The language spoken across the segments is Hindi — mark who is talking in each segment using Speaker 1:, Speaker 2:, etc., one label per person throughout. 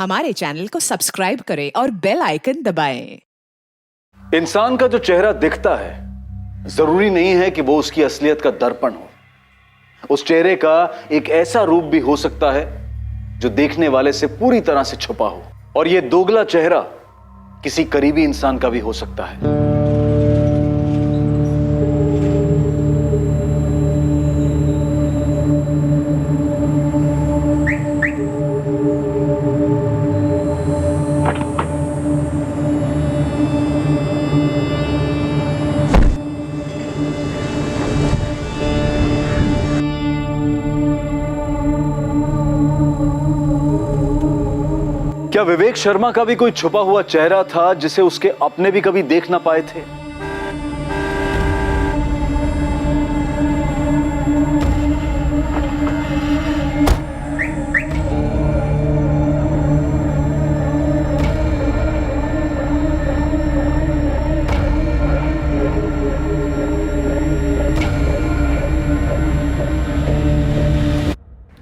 Speaker 1: हमारे चैनल को सब्सक्राइब करें और बेल आइकन दबाएं।
Speaker 2: इंसान का जो चेहरा दिखता है जरूरी नहीं है कि वो उसकी असलियत का दर्पण हो। उस चेहरे का एक ऐसा रूप भी हो सकता है जो देखने वाले से पूरी तरह से छुपा हो, और यह दोगला चेहरा किसी करीबी इंसान का भी हो सकता है। क्या विवेक शर्मा का भी कोई छुपा हुआ चेहरा था जिसे उसके अपने भी कभी देख ना पाए थे?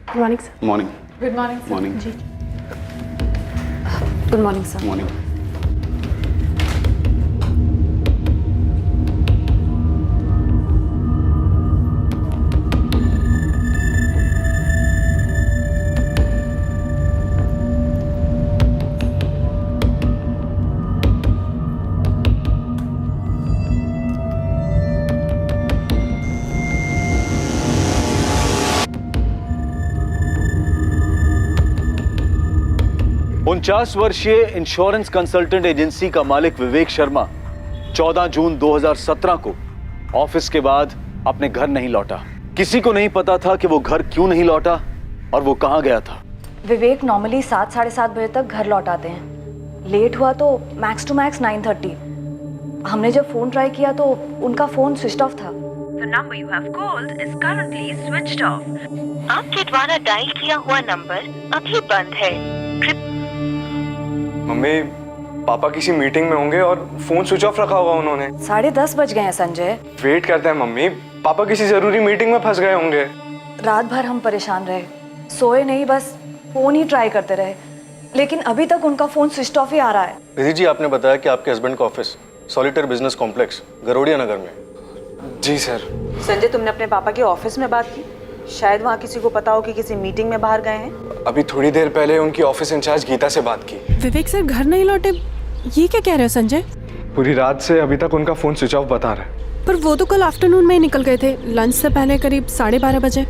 Speaker 3: Good morning sir.
Speaker 2: Morning.
Speaker 3: Good morning sir.
Speaker 2: Morning
Speaker 3: जी। Good morning sir.
Speaker 2: मॉर्निंग। उनचास वर्षीय इंश्योरेंस कंसल्टेंट एजेंसी का मालिक विवेक शर्मा 14 जून 2017 को ऑफिस के बाद अपने घर नहीं लौटा। किसी को नहीं पता था कि वो घर क्यों नहीं लौटा और वो कहां गया था।
Speaker 4: विवेक नॉर्मली 7 साढ़े 7 बजे तक घर लौट आते हैं। लेट हुआ तो मैक्स टू मैक्स 9:30। हमने जब फोन ट्राई किया तो उनका फोन स्विच ऑफ था।
Speaker 5: The number you have called is currently switched off. आपके द्वारा डायल किया हुआ नंबर अभी बंद है।
Speaker 6: मम्मी, पापा किसी मीटिंग में होंगे और फोन स्विच ऑफ रखा होगा उन्होंने।
Speaker 4: 10:30 बज गए हैं संजय।
Speaker 6: वेट करते हैं मम्मी, पापा किसी जरूरी मीटिंग में फंस गए होंगे।
Speaker 4: रात भर हम परेशान रहे, सोए नहीं, बस फोन ही ट्राई करते रहे, लेकिन अभी तक उनका फोन स्विच ऑफ ही आ रहा है।
Speaker 7: विधि जी, आपने बताया कि आपके हस्बैंड का ऑफिस सॉलिटर बिजनेस कॉम्प्लेक्स गरोड़िया नगर में।
Speaker 6: जी सर।
Speaker 8: संजय, तुमने अपने पापा के ऑफिस में बात की? शायद वहाँ किसी को पता हो कि किसी मीटिंग में बाहर गए हैं।
Speaker 6: अभी थोड़ी देर पहले उनकी ऑफिस इंचार्ज गीता से बात की।
Speaker 3: विवेक सर घर नहीं लौटे, ये क्या कह रहे हो संजय?
Speaker 6: पूरी रात से अभी तक उनका फोन स्विच ऑफ बता रहा है।
Speaker 3: पर वो तो कल आफ्टरनून में ही निकल गए थे, लंच से पहले करीब 12:30 बजे।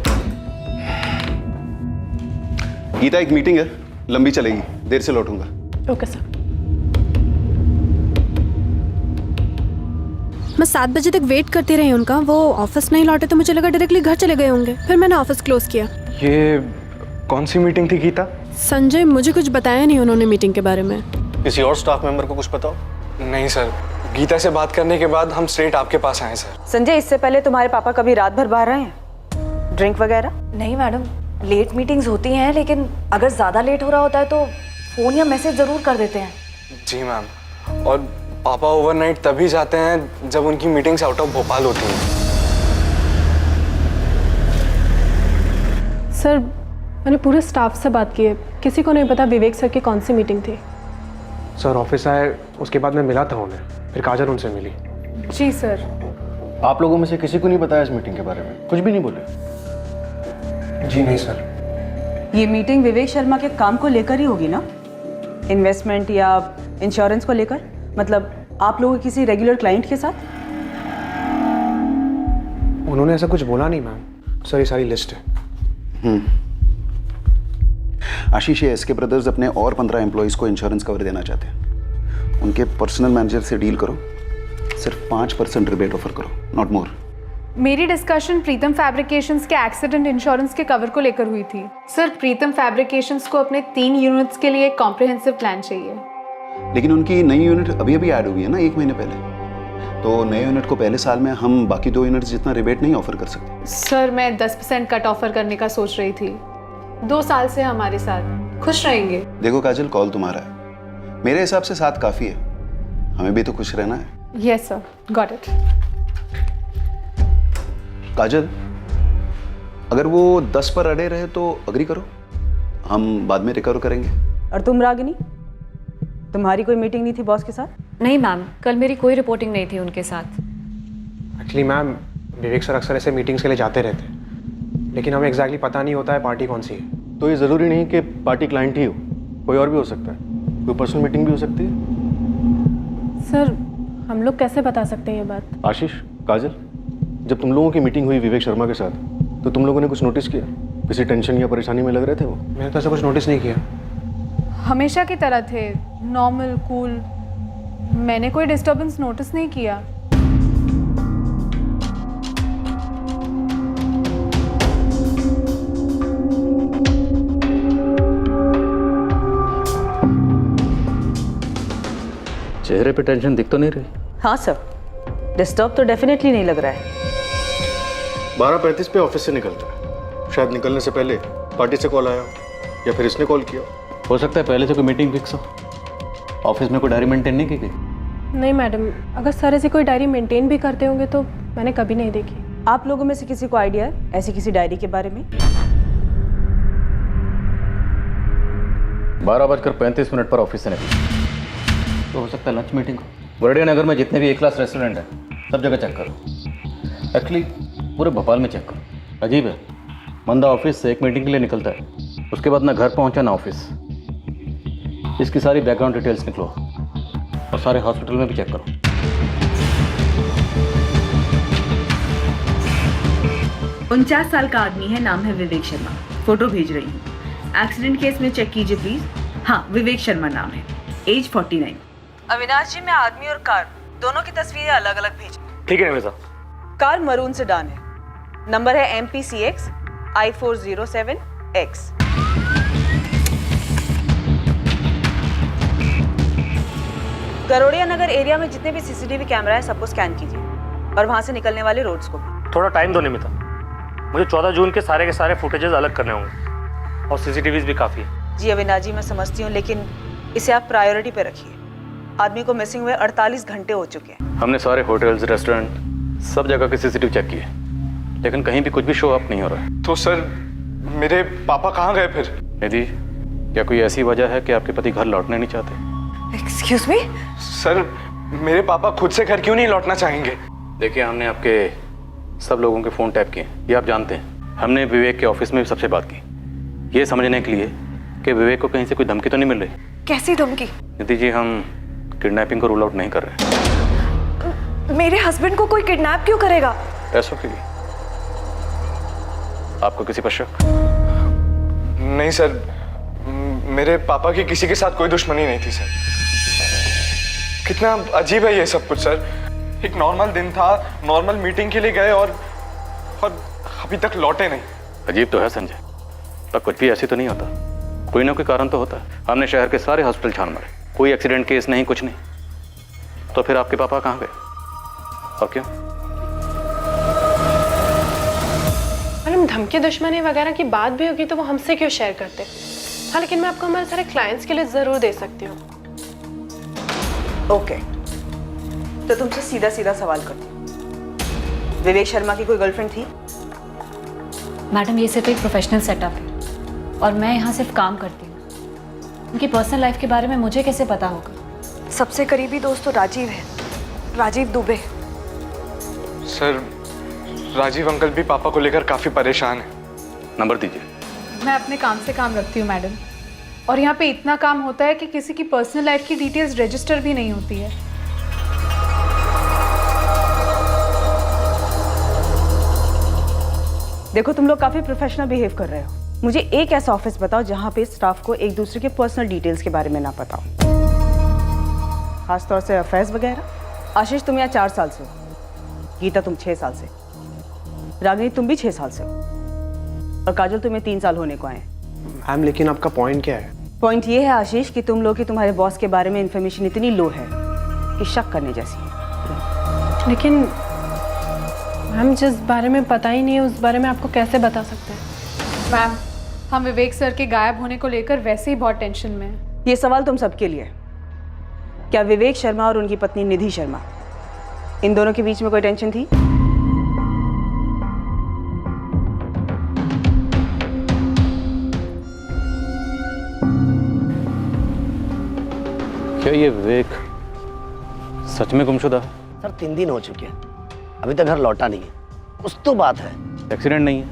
Speaker 7: गीता, एक मीटिंग है, लंबी चलेगी, देर से लौटूंगा।
Speaker 3: Okay sir. मैं 7 बजे तक वेट करती रही उनका, वो ऑफिस नहीं लौटे तो मुझे लगा डायरेक्टली घर चले गए होंगे, फिर मैंने ऑफिस क्लोज किया।
Speaker 6: ये कौन सी मीटिंग थी गीता?
Speaker 3: संजय, मुझे कुछ बताया नहीं उन्होंने मीटिंग के बारे में।
Speaker 7: किसी और स्टाफ मेंबर को कुछ पता हो?
Speaker 6: नहीं सर, गीता से बात करने के बाद हम स्ट्रेट आपके पास आए सर।
Speaker 8: संजय, इससे पहले तुम्हारे पापा कभी रात भर बाहर रहे हैं, ड्रिंक वगैरह?
Speaker 4: नहीं मैडम, लेट मीटिंग्स होती हैं, लेकिन अगर ज़्यादा लेट हो रहा होता है तो फ़ोन या मैसेज ज़रूर कर देते हैं।
Speaker 6: जी मैम, और पापा ओवरनाइट तभी जाते हैं जब उनकी मीटिंग्स आउट ऑफ भोपाल होती हैं।
Speaker 3: सर, मैंने पूरे स्टाफ से बात की है, किसी को नहीं पता विवेक सर की कौन सी मीटिंग थी।
Speaker 9: सर ऑफिस आए, उसके बाद मैं मिला था उन्हें, फिर काजल उनसे मिली।
Speaker 3: जी सर।
Speaker 7: आप लोगों में से किसी को नहीं बताया इस मीटिंग के बारे में? कुछ भी नहीं बोले?
Speaker 9: जी नहीं सर।
Speaker 8: ये मीटिंग विवेक शर्मा के काम को लेकर ही होगी ना? इन्वेस्टमेंट या इंश्योरेंस को लेकर? मतलब आप लोगों के किसी रेगुलर क्लाइंट के साथ?
Speaker 9: उन्होंने ऐसा कुछ बोला नहीं मैम। सर ये सारी लिस्ट है।
Speaker 7: आशीष, ये एसके ब्रदर्स अपने और 15 एम्प्लॉइज को इंश्योरेंस कवर देना चाहते हैं। उनके पर्सनल मैनेजर से डील करो, सिर्फ 5% रिबेट ऑफर करो, नॉट मोर।
Speaker 10: मेरी डिस्कशन प्रीतम फैब्रिकेशंस के एक्सीडेंट इंश्योरेंस के कवर को लेकर हुई थी। सर, प्रीतम फैब्रिकेशंस को अपने 3 यूनिट्स के लिए एक कॉम्प्रिहेंसिव प्लान चाहिए।
Speaker 7: लेकिन उनकी नई यूनिट अभी अभी ऐड हुई है ना, 1 महीने पहले, तो नए यूनिट को पहले साल में हम बाकी 2 यूनिट्स जितना रिबेट नहीं ऑफर कर सकते।
Speaker 10: सर, मैं 10% कट ऑफर करने का सोच रही थी। 2 साल से हमारे साथ खुश रहेंगे।
Speaker 7: देखो काजल, कॉल तुम्हारा है, मेरे हिसाब से 7 काफी है, हमें भी तो खुश रहना है।
Speaker 10: Yes sir, got it.
Speaker 7: Kajal, अगर वो 10 पर अड़े रहे तो अग्री करो, हम बाद में रिकवर करेंगे।
Speaker 8: और तुम रागिनी, तुम्हारी कोई मीटिंग नहीं थी बॉस के साथ?
Speaker 4: नहीं मैम, कल मेरी कोई रिपोर्टिंग नहीं थी उनके साथ।
Speaker 9: एक्चुअली मैम, विवेक सर अक्सर ऐसे मीटिंग्स के लिए जाते रहते हैं, लेकिन हमें एग्जैक्टली पता नहीं होता है पार्टी कौन सी है।
Speaker 11: तो ये ज़रूरी नहीं कि पार्टी क्लाइंट ही हो, कोई और भी हो सकता है, कोई पर्सनल मीटिंग भी हो सकती है।
Speaker 3: सर हम लोग कैसे बता सकते हैं ये बात?
Speaker 11: आशीष, काजल, जब तुम लोगों की मीटिंग हुई विवेक शर्मा के साथ, तो तुम लोगों ने कुछ नोटिस किया? किसी टेंशन या परेशानी में लग रहे थे वो?
Speaker 9: मैंने तो ऐसा कुछ नोटिस नहीं किया।
Speaker 10: हमेशा की तरह थे, नॉर्मल, कूल। मैंने कोई डिस्टर्बेंस नोटिस नहीं किया।
Speaker 2: चेहरे पे टेंशन दिख तो नहीं रही?
Speaker 8: हाँ सर, डिस्टर्ब तो डेफिनेटली नहीं लग रहा है।
Speaker 11: 12:35 पे ऑफिस से निकलता है, शायद निकलने से पहले पार्टी से कॉल आया या फिर इसने कॉल किया।
Speaker 2: हो सकता है पहले से कोई मीटिंग फिक्स हो। ऑफिस में कोई डायरी मेंटेन नहीं की गई?
Speaker 3: नहीं मैडम, अगर सर ऐसी कोई डायरी मेंटेन भी करते होंगे तो मैंने कभी नहीं देखी।
Speaker 8: आप लोगों में से किसी को आइडिया है ऐसी किसी डायरी के बारे में?
Speaker 2: 12:35 पर ऑफिस से निकला, तो हो सकता है लंच मीटिंग हो। बर्डिया नगर में जितने भी ए क्लास रेस्टोरेंट हैं सब जगह चेक करो। एक्चुअली पूरे भोपाल में चेक करो। अजीब है, बंदा ऑफिस से एक मीटिंग के लिए निकलता है, उसके बाद ना घर पहुंचा ना ऑफिस। इसकी सारी बैकग्राउंड डिटेल्स निकलो और सारे हॉस्पिटल में भी चेक करो।
Speaker 12: उनचास साल का आदमी है, नाम है विवेक शर्मा। फोटो भेज रही हूँ। एक्सीडेंट केस में चेक कीजिए प्लीज। हाँ, विवेक शर्मा नाम है, एज 49।
Speaker 8: अविनाश जी, मैं आदमी और कार दोनों की तस्वीरें अलग अलग भेज।
Speaker 6: ठीक है निमिषा।
Speaker 8: कार मरून सेडान है, नंबर है MPCX I407X। गरोड़िया नगर एरिया में जितने भी CCTV कैमरा है सबको स्कैन कीजिए और वहां से निकलने वाले रोड्स को भी।
Speaker 13: थोड़ा टाइम दो निमिता, मुझे 14 जून के सारे फुटेजेस अलग करने होंगे और CCTVs भी काफ़ी है।
Speaker 8: जी अविनाश जी, मैं समझती हूँ, लेकिन इसे आप प्रायोरिटी पे रखिए। आदमी को मिसिंग हुए 48 घंटे हो चुके हैं।
Speaker 2: हमने सारे होटल्स, रेस्टोरेंट, सब जगह के CCTV चेक किए, लेकिन कहीं भी कुछ भी शो अप नहीं हो रहा है।
Speaker 6: तो सर मेरे पापा कहाँ गए फिर?
Speaker 2: निधि, क्या कोई ऐसी वजह है कि आपके पति घर लौटने नहीं चाहते?
Speaker 4: Excuse me?
Speaker 6: सर मेरे पापा खुद से घर क्यों नहीं लौटना चाहेंगे?
Speaker 2: देखिए, हमने आपके सब लोगों के फ़ोन टैप किए, ये आप जानते हैं। हमने विवेक के ऑफिस में भी सबसे बात की, ये समझने के लिए कि विवेक को कहीं से कोई धमकी तो नहीं मिल रही।
Speaker 4: कैसी धमकी?
Speaker 2: निधि जी, हम किडनैपिंग को रूल आउट नहीं कर रहे।
Speaker 4: मेरे हस्बैंड को कोई किडनैप क्यों करेगा?
Speaker 2: पैसों के लिए। आपको किसी पर शक?
Speaker 6: नहीं सर, मेरे पापा की किसी के साथ कोई दुश्मनी नहीं थी सर। कितना अजीब है ये सब कुछ सर। एक नॉर्मल दिन था, नॉर्मल मीटिंग के लिए गए और अभी तक लौटे नहीं।
Speaker 2: अजीब तो है संजय, पर कुछ भी ऐसे तो नहीं होता, कोई ना कोई कारण तो होता है। हमने शहर के सारे हॉस्पिटल छान मारे, कोई एक्सीडेंट केस नहीं, कुछ नहीं। तो फिर आपके पापा कहाँ गए और क्यों?
Speaker 3: मैडम, धमकी दुश्मनी वगैरह की बात भी होगी तो वो हमसे क्यों शेयर करते? हाँ, लेकिन मैं आपको हमारे सारे क्लाइंट्स के लिए जरूर दे सकती हूँ।
Speaker 8: ओके, तो तुमसे सीधा सीधा सवाल करती हूँ, विवेक शर्मा की कोई गर्लफ्रेंड थी?
Speaker 4: मैडम, ये सिर्फ एक प्रोफेशनल सेटअप है और मैं यहाँ सिर्फ काम करती हूँ। उनकी पर्सनल लाइफ के बारे में मुझे कैसे पता होगा? सबसे करीबी दोस्त तो राजीव है, राजीव दुबे।
Speaker 6: सर राजीव अंकल भी पापा को लेकर काफी परेशान है।
Speaker 2: नंबर दीजिए।
Speaker 10: मैं अपने काम से काम रखती हूँ मैडम, और यहाँ पे इतना काम होता है कि किसी की पर्सनल लाइफ की डिटेल्स रजिस्टर भी नहीं होती है।
Speaker 8: देखो, तुम लोग काफी प्रोफेशनल बिहेव कर रहे हो। मुझे एक ऐसा ऑफिस बताओ जहाँ पे स्टाफ को एक दूसरे के पर्सनल डिटेल्स के बारे में ना पता हो, खासतौर से अफेयर्स वगैरह। आशीष, तुम यहाँ 4 साल से हो, गीता तुम 6 साल से, रागिनी तुम भी 6 साल से हो, और काजल तुम्हें 3 साल होने को आए।
Speaker 9: मैम, लेकिन आपका पॉइंट क्या है?
Speaker 8: पॉइंट ये है आशीष कि तुम लोग की तुम्हारे बॉस के बारे में इंफॉर्मेशन इतनी लो है कि शक करने जैसी है।
Speaker 3: लेकिन मैम, जिस बारे में पता ही नहीं है उस बारे में आपको कैसे बता सकते हैं?
Speaker 10: मैम, हम विवेक सर के गायब होने को लेकर वैसे ही बहुत टेंशन में हैं।
Speaker 8: ये सवाल तुम सबके लिए। क्या विवेक शर्मा और उनकी पत्नी निधि शर्मा, इन दोनों के बीच में कोई टेंशन थी?
Speaker 11: क्या ये विवेक सच में गुमशुदा है?
Speaker 14: सर 3 दिन हो चुके हैं, अभी तक घर लौटा नहीं है। कुछ तो बात है।
Speaker 11: एक्सीडेंट नहीं है,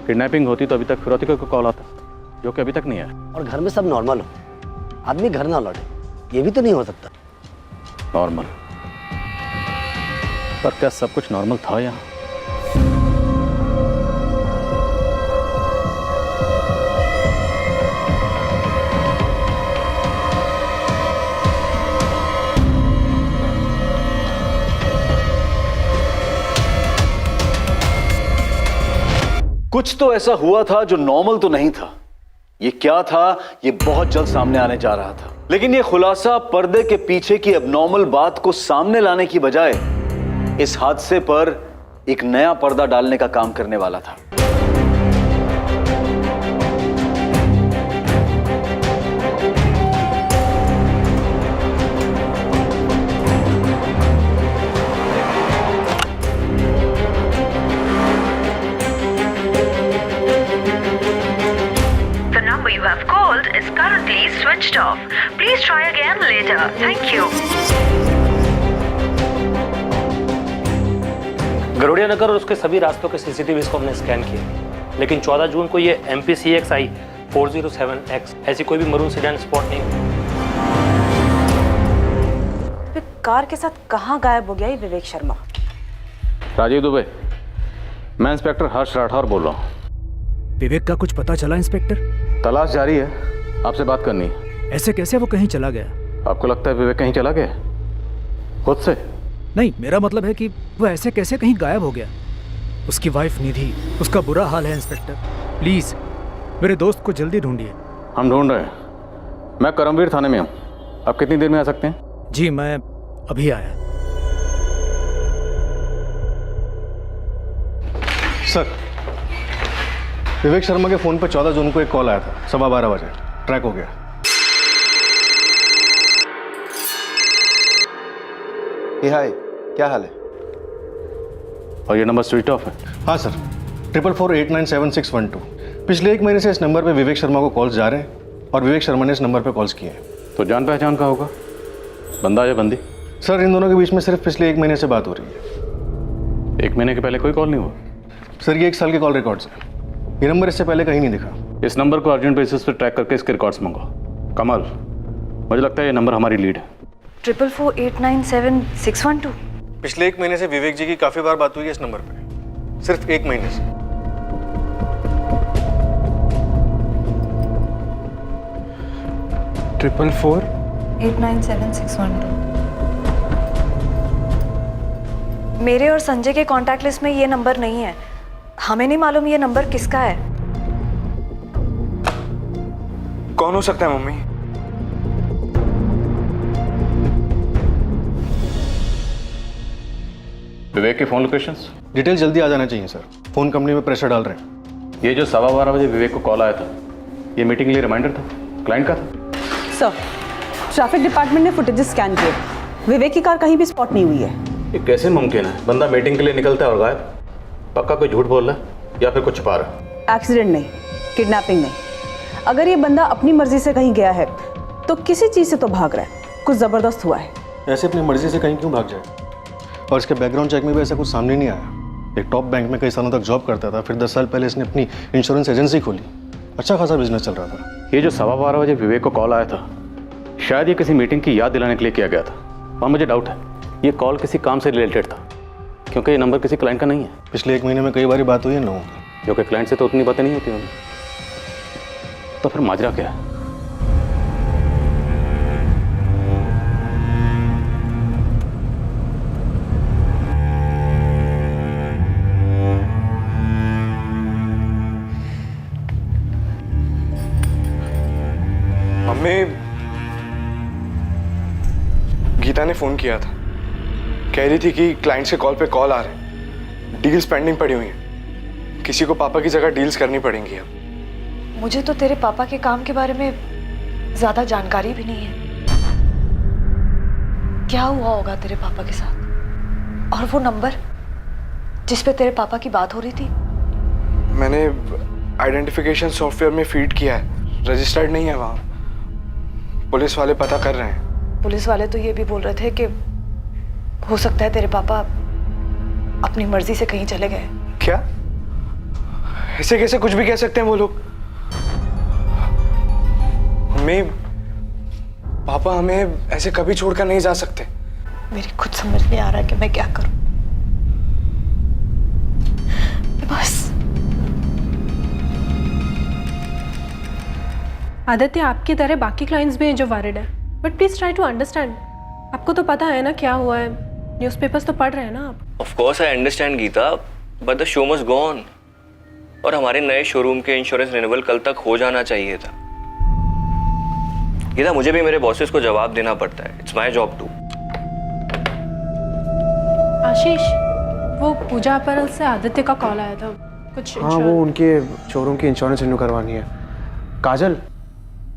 Speaker 11: किडनैपिंग होती तो अभी तक फिरौती का कॉल आता, जो कि अभी तक नहीं आया।
Speaker 14: और घर में सब नॉर्मल हो, आदमी घर ना लौटे, ये भी तो नहीं हो सकता।
Speaker 11: नॉर्मल? पर क्या सब कुछ नॉर्मल था यहाँ?
Speaker 2: कुछ तो ऐसा हुआ था जो नॉर्मल तो नहीं था। ये क्या था, ये बहुत जल्द सामने आने जा रहा था। लेकिन ये खुलासा पर्दे के पीछे की अबनॉर्मल बात को सामने लाने की बजाय इस हादसे पर एक नया पर्दा डालने का काम करने वाला था।
Speaker 5: You have called is currently switched off. Please try again later. Thank you.
Speaker 13: गरुड़िया नगर और उसके सभी रास्तों के सीसीटीवी को हमने स्कैन किए, लेकिन 14 जून को ये MPCXI 407X ऐसी कोई भी मरून सीडान स्पॉट नहीं हुई।
Speaker 8: फिर कार के साथ कहाँ गायब हो गया ये विवेक शर्मा?
Speaker 11: राजीव दुबे, मैं इंस्पेक्टर हर्ष राठौर बोल रहा हूँ।
Speaker 15: विवेक का कुछ पता चला इंस्पेक्टर?
Speaker 11: तलाश जारी है, आपसे बात करनी है।
Speaker 15: ऐसे कैसे वो कहीं चला गया?
Speaker 11: आपको लगता है विवेक कहीं चला गया खुद से?
Speaker 15: नहीं, मेरा मतलब है कि वो ऐसे कैसे कहीं गायब हो गया। उसकी वाइफ निधि, उसका बुरा हाल है इंस्पेक्टर। प्लीज मेरे दोस्त को जल्दी ढूंढिए।
Speaker 11: हम ढूंढ रहे हैं। मैं करमवीर थाने में हूँ, आप कितनी देर में आ सकते हैं?
Speaker 15: जी मैं अभी आया।
Speaker 11: सर, विवेक शर्मा के फोन पर 14 जून को एक कॉल आया था 12:15 बजे। ट्रैक हो गया।
Speaker 7: हाय, क्या हाल है?
Speaker 11: और ये नंबर स्विच ऑफ है? हाँ सर, 444897612। पिछले 1 महीने से इस नंबर पे विवेक शर्मा को कॉल्स जा रहे हैं और विवेक शर्मा ने इस नंबर पे कॉल्स किए हैं। तो जान पहचान का होगा, बंदा या बंदी? सर इन दोनों के बीच में सिर्फ पिछले 1 महीने से बात हो रही है। 1 महीने के पहले कोई कॉल नहीं हुआ? सर ये 1 साल के कॉल रिकॉर्ड्स हैं। ये नंबर इससे पहले कहीं नहीं दिखा। इस नंबर को अर्जेंट बेसिस पे ट्रैक करके इसके रिकॉर्ड्स मंगाओ। कमल, मुझे लगता है ये नंबर हमारी लीड है।
Speaker 4: 444897612।
Speaker 11: पिछले 1 महीने से विवेक जी की काफी बार बात हुई है इस नंबर पे, सिर्फ 1 महीने से।
Speaker 6: ट्रिपल
Speaker 4: 4897612। मेरे और संजय के कॉन्टैक्ट लिस्ट में ये नंबर नहीं है। हमें नहीं मालूम ये नंबर किसका है।
Speaker 6: कौन हो सकता है मम्मी?
Speaker 11: विवेक के फोन लोकेशंस डिटेल जल्दी आ जाना चाहिए सर। फोन कंपनी में प्रेशर डाल रहे हैं। ये जो 12:15 बजे विवेक को कॉल आया था, ये मीटिंग के लिए रिमाइंडर था, क्लाइंट का था?
Speaker 8: सर, ट्रैफिक डिपार्टमेंट ने फुटेजेस स्कैन किए, विवेक की कार कहीं भी स्पॉट नहीं हुई है।
Speaker 11: ये कैसे मुमकिन है? बंदा मीटिंग के लिए निकलता है और गायब। पक्का कोई झूठ बोल रहा है या फिर कुछ छुपा रहा है?
Speaker 8: एक्सीडेंट नहीं, किडनैपिंग नहीं। अगर ये बंदा अपनी मर्जी से कहीं गया है तो किसी चीज से तो भाग रहा है, कुछ जबरदस्त हुआ है।
Speaker 11: ऐसे अपनी मर्जी से कहीं क्यों भाग जाए? और इसके बैकग्राउंड चेक में भी ऐसा कुछ सामने नहीं आया। एक टॉप बैंक में कई सालों तक जॉब करता था, फिर 10 साल पहले इसने अपनी इंश्योरेंस एजेंसी खोली। अच्छा खासा बिजनेस चल रहा था। ये जो 12:15 बजे विवेक को कॉल आया था, शायद ये किसी मीटिंग की याद दिलाने के लिए किया गया था। और मुझे डाउट है ये कॉल किसी काम से रिलेटेड था, क्योंकि ये नंबर किसी क्लाइंट का नहीं है। पिछले 1 महीने में कई बार बात हुई है लोगों की, जो कि क्लाइंट से तो उतनी बातें नहीं होती होंगी। तो फिर माजरा क्या है?
Speaker 6: मम्मी, गीता ने फोन किया था, कह रही थी कि क्लाइंट से कॉल पे कॉल आ रहे हैं, डील्स पेंडिंग पड़ी हुई हैं, किसी को पापा की जगह डील्स करनी पड़ेंगी अब।
Speaker 4: मुझे तो तेरे पापा के काम के बारे में ज्यादा जानकारी भी नहीं है। क्या हुआ होगा तेरे पापा के साथ? और वो नंबर जिस पे तेरे पापा की बात हो रही थी?
Speaker 6: मैंने आइडेंटिफिकेशन सॉफ्टवेयर में फीड किया है, रजिस्टर्ड नहीं है वहाँ। पुलिस वाले पता कर रहे हैं।
Speaker 4: पुलिस वाले तो ये भी बोल रहे थे कि हो सकता है तेरे पापा अपनी मर्जी से कहीं चले गए।
Speaker 6: क्या? ऐसे कैसे कुछ भी कह सकते हैं वो लोग? मम्मी, पापा हमें ऐसे कभी छोड़कर नहीं जा सकते।
Speaker 4: मेरी खुद समझ नहीं आ रहा कि मैं क्या करूं। बस
Speaker 3: आदित्य, आपकी तरह बाकी क्लाइंट्स भी हैं जो वरिड है, but please try to understand. आपको तो पता है ना क्या हुआ है, न्यूज़पेपर्स तो पढ़ रहे हैं ना आप।
Speaker 16: Of course I understand Geeta, but the show must go on. और हमारे नए शोरूम के इंश्योरेंस रिन्यूअल कल तक हो जाना चाहिए था। गीता, मुझे भी मेरे बॉसेस को जवाब देना पड़ता है। It's my job too.
Speaker 3: Ashish, वो पूजा अपैरल से आदित्य का कॉल आया था कुछ।
Speaker 9: हाँ, वो उनके शोरूम की इंश्योरेंस रिन्यू करवानी है। काजल,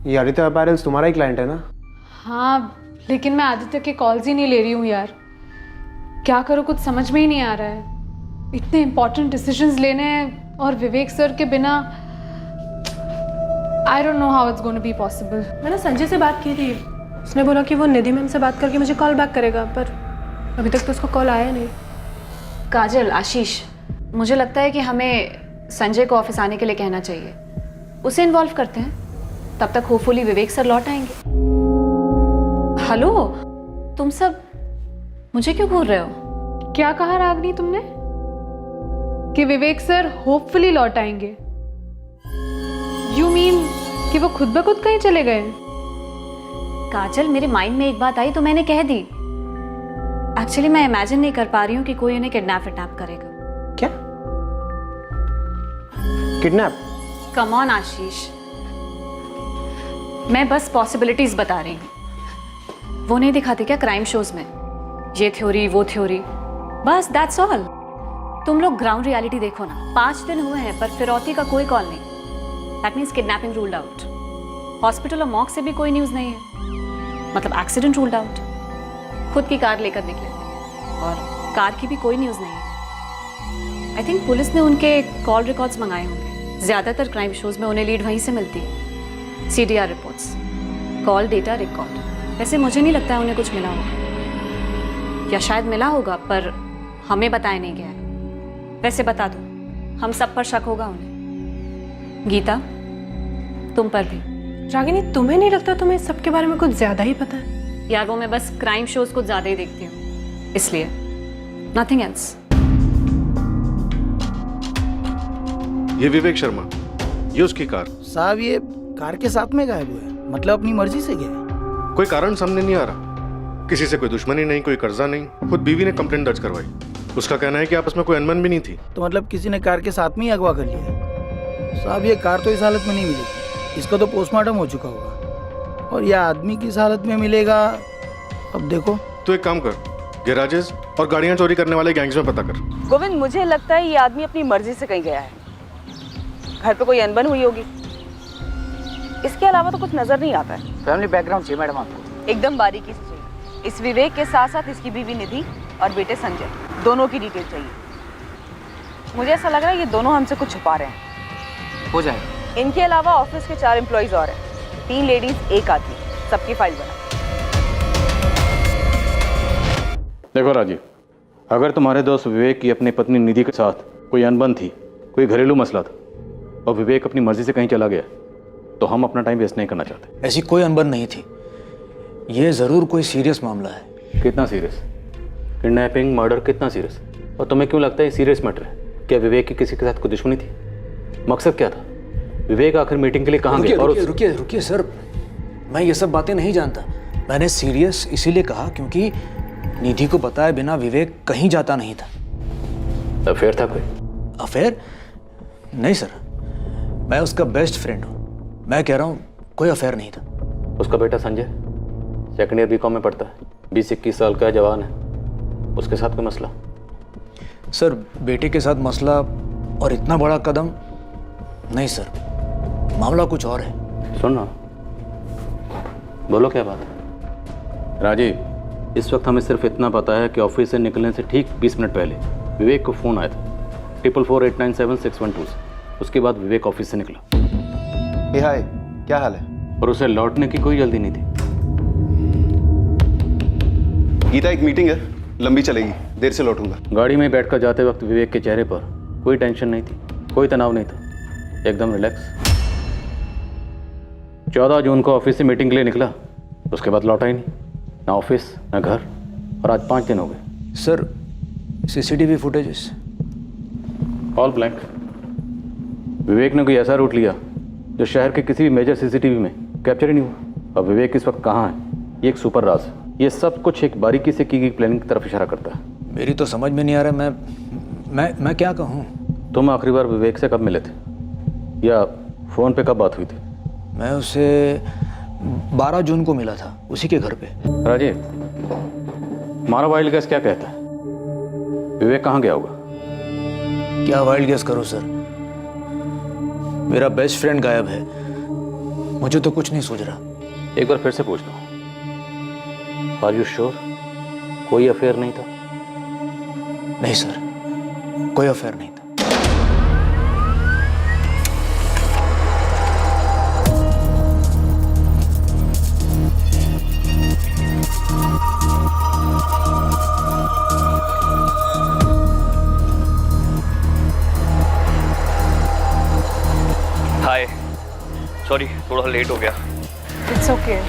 Speaker 9: ये आदित्य अपैरल्स तुम्हारा ही क्लाइंट है ना?
Speaker 10: हाँ, लेकिन मैं आदित्य के कॉल्स ही नहीं ले रही हूँ यार। क्या करूँ, कुछ समझ में ही नहीं आ रहा है। इतने इंपॉर्टेंट डिसीजंस लेने हैं और विवेक सर के बिना I don't know how it's going to be possible.
Speaker 3: मैंने संजय से बात की थी, उसने बोला कि वो निधि मैम से बात करके मुझे कॉल बैक करेगा, पर अभी तक तो उसको कॉल आया नहीं।
Speaker 4: काजल, आशीष, मुझे लगता है कि हमें संजय को ऑफिस आने के लिए कहना चाहिए। उसे इन्वॉल्व करते हैं, तब तक होपफुली विवेक सर लौट आएंगे। हेलो, तुम सब मुझे क्यों घूर रहे हो?
Speaker 10: क्या कहा रागनी तुमने? कि विवेक सर होपफुली लौट आएंगे? यू मीन कि वो खुद ब खुद कहीं चले गए?
Speaker 4: काजल, मेरे माइंड में एक बात आई तो मैंने कह दी। एक्चुअली मैं इमेजिन नहीं कर पा रही हूँ कि कोई उन्हें किडनैप करेगा।
Speaker 9: क्या? किडनैप?
Speaker 4: कम ऑन आशीष, मैं बस पॉसिबिलिटीज बता रही हूँ। वो नहीं दिखाते क्या क्राइम शोज में, ये थ्योरी वो थ्योरी, बस दैट्स ऑल। तुम लोग ग्राउंड रियलिटी देखो ना। 5 दिन हुए हैं पर फिरौती का कोई कॉल नहीं। That means kidnapping ruled out. Hospital और मॉर्ग से भी कोई न्यूज़ नहीं है, मतलब एक्सीडेंट रूल्ड आउट। खुद की कार लेकर निकले और कार की भी कोई न्यूज़ नहीं है। आई थिंक पुलिस ने उनके कॉल रिकॉर्ड्स मंगाए होंगे। ज़्यादातर क्राइम शोज में उन्हें लीड वहीं से मिलती है। CDR reports, call data record. वैसे मुझे नहीं लगता है उन्हें कुछ मिला होगा, या शायद मिला होगा पर हमें बताया नहीं गया है। वैसे बता दो, हम सब पर शक होगा उन्हें। गीता, तुम पर भी।
Speaker 3: रागिनी, तुम्हें नहीं लगता तुम्हें इस सब के बारे में कुछ ज्यादा ही पता है?
Speaker 4: यार, वो मैं बस क्राइम शोज कुछ ज्यादा ही देखती हूँ, इसलिए, नथिंग एल्स।
Speaker 11: ये विवेक शर्मा, ये उसकी कार।
Speaker 17: साहब, ये कार के साथ में गायब हुआ है, मतलब अपनी मर्जी से गया?
Speaker 11: कोई कारण सामने नहीं आ रहा। किसी से कोई दुश्मनी नहीं, कोई कर्जा नहीं। खुद बीवी ने कंप्लेंट दर्ज करवाई। उसका कहना है कि आपस में कोई अनबन भी नहीं थी।
Speaker 17: तो मतलब किसी ने कार के साथ में ही अगवा कर लिया? साहब, ये कार तो इस हालत में नहीं मिलेगी, इसका तो पोस्टमार्टम हो चुका होगा, और यह आदमी किस हालत में मिलेगा अब देखो।
Speaker 11: तो एक काम कर, गैराजेस और गाड़ियां चोरी करने वाले गैंग्स में पता कर।
Speaker 8: गोविंद, मुझे लगता है ये आदमी अपनी मर्जी से कहीं गया है। घर पे कोई अनबन हुई होगी, इसके अलावा तो कुछ नजर नहीं आता है।
Speaker 17: फैमिली बैकग्राउंड चाहिए मैडम आपको?
Speaker 8: एकदम बारीकी से चाहिए। इस विवेक के साथ साथ इसकी बीवी निधि और बेटे संजय, दोनों की डिटेल चाहिए। मुझे ऐसा लग रहा है ये दोनों हमसे कुछ छुपा रहे हैं।
Speaker 17: हो जाएगा।
Speaker 8: इनके अलावा ऑफिस के 4 एम्प्लॉइज और हैं, 3 लेडीज 1 आदमी, सबकी फाइल बना।
Speaker 11: देखो राजीव, अगर तुम्हारे दोस्त विवेक की अपनी पत्नी निधि के साथ कोई अनबन थी, कोई घरेलू मसला था, और विवेक अपनी मर्जी से कहीं चला गया, तो हम अपना टाइम वेस्ट नहीं करना चाहते।
Speaker 17: ऐसी कोई अनबन नहीं थी, ये जरूर कोई सीरियस मामला है।
Speaker 11: कितना सीरियस? किडनैपिंग, मर्डर, कितना सीरियस? और तुम्हें क्यों लगता है ये सीरियस मैटर है? क्या विवेक की किसी के साथ कोई दुश्मनी थी? मकसद क्या था? विवेक आखिर मीटिंग के लिए कहाँ गया?
Speaker 17: रुकिए सर, मैं ये सब बातें नहीं जानता। मैंने सीरियस इसीलिए कहा क्योंकि निधि को बताए बिना विवेक कहीं जाता नहीं था।
Speaker 11: अफेयर था कोई?
Speaker 17: अफेयर? नहीं सर, मैं उसका बेस्ट फ्रेंड हूँ। मैं कह रहा हूँ कोई अफेयर नहीं था।
Speaker 11: उसका बेटा संजय सेकंड ईयर BCom में पढ़ता है, 20-21 साल का जवान है, उसके साथ कोई मसला?
Speaker 17: सर, बेटे के साथ मसला और इतना बड़ा कदम? नहीं सर, मामला कुछ और है।
Speaker 11: सुन ना, बोलो क्या बात है? राजीव, इस वक्त हमें सिर्फ इतना पता है कि ऑफिस से निकलने से ठीक 20 मिनट पहले विवेक को फ़ोन आया था 4448976112 से। उसके बाद विवेक ऑफिस से निकला।
Speaker 7: हाय, क्या हाल है?
Speaker 11: और उसे लौटने की कोई जल्दी नहीं थी।
Speaker 7: गीता, एक मीटिंग है, लंबी चलेगी, देर से लौटूंगा।
Speaker 11: गाड़ी में बैठकर जाते वक्त विवेक के चेहरे पर कोई टेंशन नहीं थी, कोई तनाव नहीं था, एकदम रिलैक्स। 14 जून को ऑफिस से मीटिंग के लिए निकला, उसके बाद लौटा ही नहीं, ना ऑफिस ना घर, और आज 5 दिन हो गए।
Speaker 15: Sir CCTV footages
Speaker 11: all blank. Vivek ने कोई ऐसा रूट लिया जो शहर के किसी भी मेजर सीसीटीवी में कैप्चर ही नहीं हुआ। और विवेक इस वक्त कहाँ है, ये एक सुपर राज है। ये सब कुछ एक बारीकी से की गई प्लानिंग की तरफ इशारा करता है।
Speaker 15: मेरी तो समझ में नहीं आ रहा, मैं क्या कहूँ।
Speaker 11: तुम आखिरी बार विवेक से कब मिले थे, या फ़ोन पे कब बात हुई थी?
Speaker 15: मैं उसे 12 जून को मिला था, उसी के घर पे।
Speaker 11: राजीव, हमारा वाइल्ड गैस क्या कहता है, विवेक कहाँ गया होगा?
Speaker 15: क्या वाइल्ड गेस करो सर, मेरा बेस्ट फ्रेंड गायब है, मुझे तो कुछ नहीं सूझ रहा।
Speaker 11: एक बार फिर से पूछ लो, आर यू श्योर कोई अफेयर नहीं था?
Speaker 15: नहीं सर, कोई अफेयर नहीं था।
Speaker 16: हाय, सॉरी थोड़ा लेट हो गया।
Speaker 10: इट्स ओके,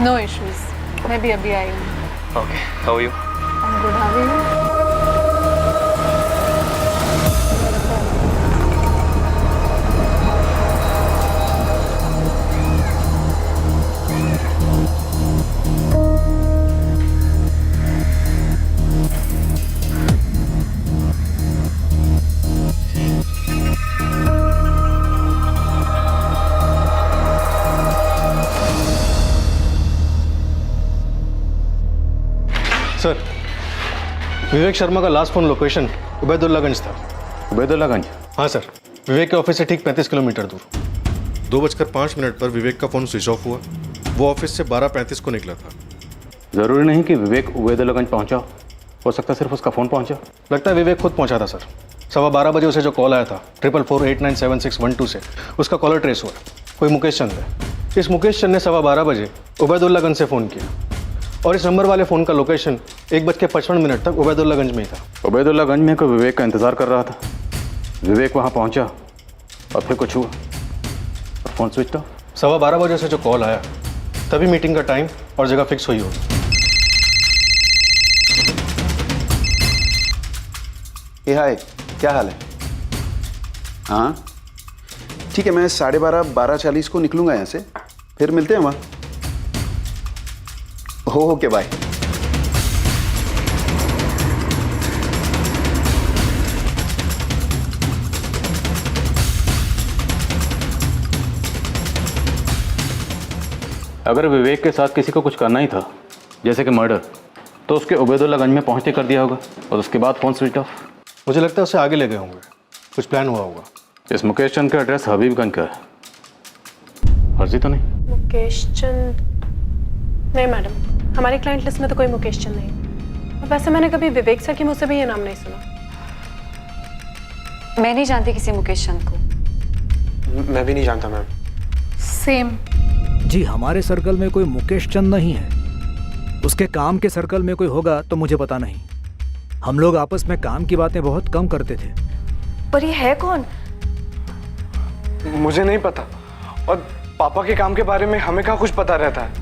Speaker 10: नो इश्यूज, मैं भी अभी आई हूँ।
Speaker 16: Okay, how are you?
Speaker 10: I am good, how are you?
Speaker 11: Sir, Vivek Sharma का लास्ट फोन लोकेशन उबैदुल्लागंज था। उबैदुल्लागंज?
Speaker 18: हाँ सर,
Speaker 11: विवेक के ऑफिस से ठीक 35 किलोमीटर दूर।
Speaker 18: 2:05 पर विवेक का फ़ोन स्विच ऑफ हुआ। वो ऑफिस से 12:35 को निकला था।
Speaker 11: ज़रूरी नहीं कि विवेक उबैदुल्लागंज पहुंचा, हो सकता है सिर्फ उसका फ़ोन पहुंचा। लगता है विवेक खुद पहुंचा था सर। 12:15 बजे उसे जो कॉल आया था 44489761 से, उसका कॉलर ट्रेस हुआ। कोई मुकेश चंद है। इस मुकेश चंद ने 12:15 बजे उबैदुल्लागंज से फ़ोन किया, और इस नंबर वाले फ़ोन का लोकेशन 1:55 तक उबैदुल्लागंज में ही था। उबैदुल्लागंज में कोई विवेक का इंतज़ार कर रहा था। विवेक वहाँ पहुँचा और फिर कुछ हुआ और फ़ोन स्विच ऑफ।
Speaker 18: 12:15 बजे से जो कॉल आया, तभी मीटिंग का टाइम और जगह फिक्स हुई होगी।
Speaker 7: हाय, क्या हाल है? हाँ ठीक है, मैं 12:30 12:40 को निकलूंगा यहाँ से, फिर मिलते हैं वहाँ। Okay bye.
Speaker 11: अगर विवेक के साथ किसी को कुछ करना ही था, जैसे कि मर्डर, तो उसके उबैदुल्लागंज में पहुंचते कर दिया होगा और उसके बाद फ़ोन स्विच ऑफ।
Speaker 18: मुझे लगता है उसे आगे ले गए होंगे, कुछ प्लान हुआ होगा।
Speaker 11: इस मुकेश चंद का एड्रेस हबीबगंज का है, फर्जी तो नहीं?
Speaker 3: मुकेश चंद? नहीं मैडम, हमारी क्लाइंट लिस्ट में तो कोई मुकेश चंद नहीं। वैसे मैंने कभी विवेक सर के मुंह से भी ये नाम नहीं सुना।
Speaker 4: मैं नहीं जानती किसी मुकेश चंद को।
Speaker 9: मैं भी नहीं जानता मैम।
Speaker 10: सेम।
Speaker 15: जी, हमारे सर्कल में कोई मुकेश चंद नहीं है। उसके काम के सर्कल में कोई होगा तो मुझे पता नहीं। हम लोग आपस में काम की बातें बहुत कम करते थे।
Speaker 4: पर ये है कौन?
Speaker 6: मुझे नहीं पता, और पापा के काम के बारे में हमें कहाँ कुछ पता रहता है।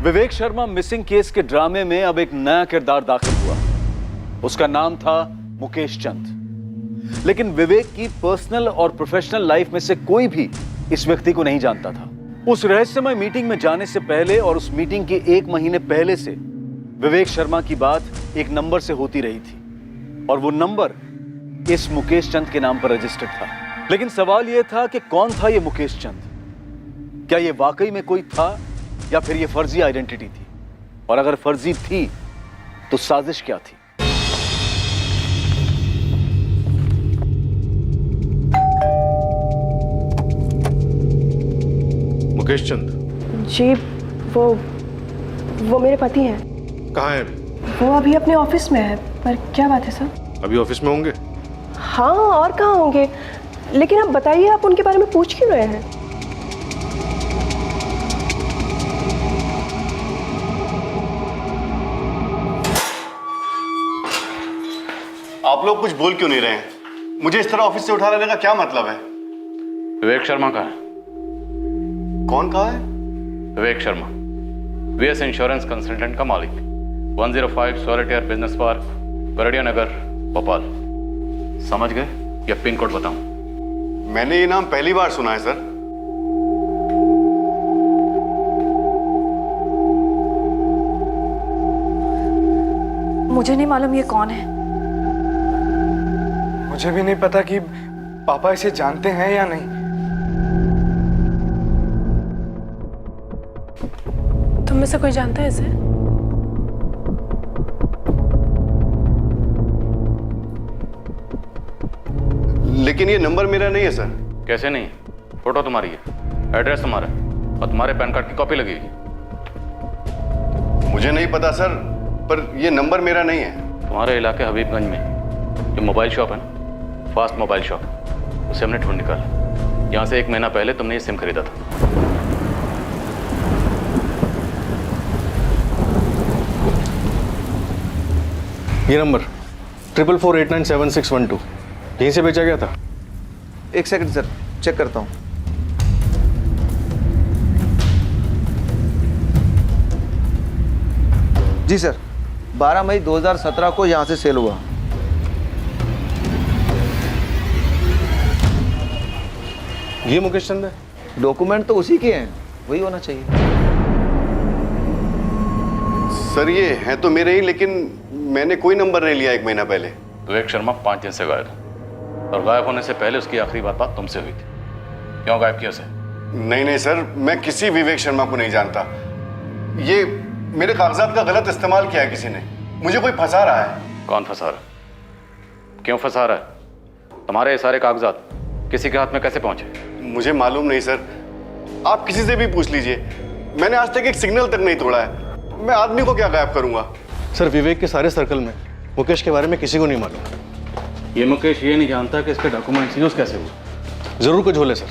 Speaker 2: विवेक शर्मा मिसिंग केस के ड्रामे में अब एक नया किरदार दाखिल हुआ। उसका नाम था मुकेश चंद। लेकिन विवेक की पर्सनल और प्रोफेशनल लाइफ में से कोई भी इस व्यक्ति को नहीं जानता था। उस रहस्यमय मीटिंग में जाने से पहले और उस मीटिंग के 1 महीने पहले से विवेक शर्मा की बात एक नंबर से होती रही थी, और वो नंबर इस मुकेश चंद के नाम पर रजिस्टर्ड था। लेकिन सवाल यह था कि कौन था ये मुकेश चंद? क्या ये वाकई में कोई था या फिर ये फर्जी आइडेंटिटी थी? और अगर फर्जी थी तो साजिश क्या थी?
Speaker 18: मुकेश चंद?
Speaker 3: जी, वो मेरे पति हैं।
Speaker 18: कहाँ है अभी?
Speaker 3: वो अभी अपने ऑफिस में है। पर क्या बात है सर?
Speaker 18: अभी ऑफिस में होंगे?
Speaker 3: हाँ, और कहाँ होंगे? लेकिन आप बताइए, आप उनके बारे में पूछ क्यों रहे हैं?
Speaker 18: आप लोग कुछ बोल क्यों नहीं रहे हैं? मुझे इस तरह ऑफिस से उठा लेने का क्या मतलब है?
Speaker 11: विवेक शर्मा कहाँ है?
Speaker 18: कौन कहा है?
Speaker 11: Vivek Sharma, VS insurance consultant का मालिक, 105 सॉलिटेयर बिजनेस पार्क, गरडिया नगर, भोपाल। समझ गए या पिन कोड बताऊं?
Speaker 18: मैंने ये नाम पहली बार सुना है सर।
Speaker 4: मुझे नहीं मालूम ये कौन है।
Speaker 6: मुझे भी नहीं पता कि पापा इसे जानते हैं या नहीं।
Speaker 3: तुम में से कोई जानता है इसे?
Speaker 18: लेकिन ये नंबर मेरा नहीं है सर।
Speaker 11: कैसे नहीं? फोटो तुम्हारी है, एड्रेस तुम्हारा है और तुम्हारे पैन कार्ड की कॉपी लगी हुई।
Speaker 18: मुझे नहीं पता सर, पर ये नंबर मेरा नहीं है।
Speaker 11: तुम्हारे इलाके हबीबगंज में जो मोबाइल शॉप है ना, फास्ट मोबाइल शॉप, उसे हमने ढूंढ निकाला। यहाँ से 1 महीना पहले तुमने ये सिम खरीदा था।
Speaker 18: ये नंबर 44489761 यहीं से बेचा गया था।
Speaker 19: एक सेकंड सर, चेक करता हूँ। जी सर, 12 मई 2017 को यहाँ से सेल हुआ।
Speaker 18: ये मुकेश चंद है?
Speaker 19: डॉक्यूमेंट तो उसी के हैं, वही होना चाहिए।
Speaker 18: सर ये है तो मेरे ही, लेकिन मैंने कोई नंबर नहीं लिया 1 महीना पहले।
Speaker 11: विवेक शर्मा 5 दिन से गायब है और गायब होने से पहले उसकी आखिरी बात तुमसे हुई थी। क्यों गायब किया उसे?
Speaker 18: नहीं सर, मैं किसी विवेक शर्मा को नहीं जानता। ये मेरे कागजात का गलत इस्तेमाल किया है किसी ने। मुझे कोई फंसा रहा है।
Speaker 11: कौन फंसा रहा है? क्यों फंसा रहा है? तुम्हारे ये सारे कागजात किसी के हाथ में कैसे पहुंचे?
Speaker 18: मुझे मालूम नहीं सर, आप किसी से भी पूछ लीजिए। मैंने आज तक एक सिग्नल तक नहीं तोड़ा है। मैं आदमी को क्या गायब करूंगा?
Speaker 11: सर विवेक के सारे सर्कल में मुकेश के बारे में किसी को नहीं मालूम। ये मुकेश ये नहीं जानता कि इसके डॉक्यूमेंट्स यूज कैसे हुए। जरूर कोई झोल है सर,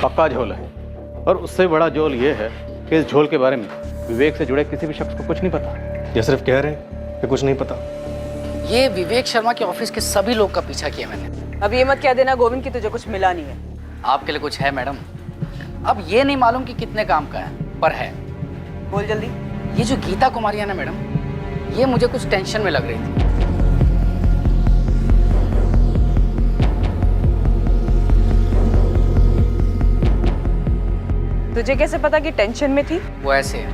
Speaker 11: पक्का झोल है। और उससे बड़ा झोल ये है कि इस झोल के बारे में विवेक से जुड़े किसी भी शख्स को कुछ नहीं पता।
Speaker 18: या सिर्फ कह रहे हैं कि कुछ नहीं पता।
Speaker 20: ये विवेक शर्मा के ऑफिस के सभी लोग का पीछा किया मैंने।
Speaker 8: अब ये मत कह देना गोविंद की तुझे कुछ मिला नहीं है।
Speaker 20: आपके लिए कुछ है मैडम? अब ये नहीं मालूम कि कितने काम का है, पर है।
Speaker 8: बोल जल्दी।
Speaker 20: ये जो गीता कुमारी है ना मैडम, ये मुझे कुछ टेंशन में लग रही थी।
Speaker 8: तुझे कैसे पता कि टेंशन में थी?
Speaker 20: वो ऐसे है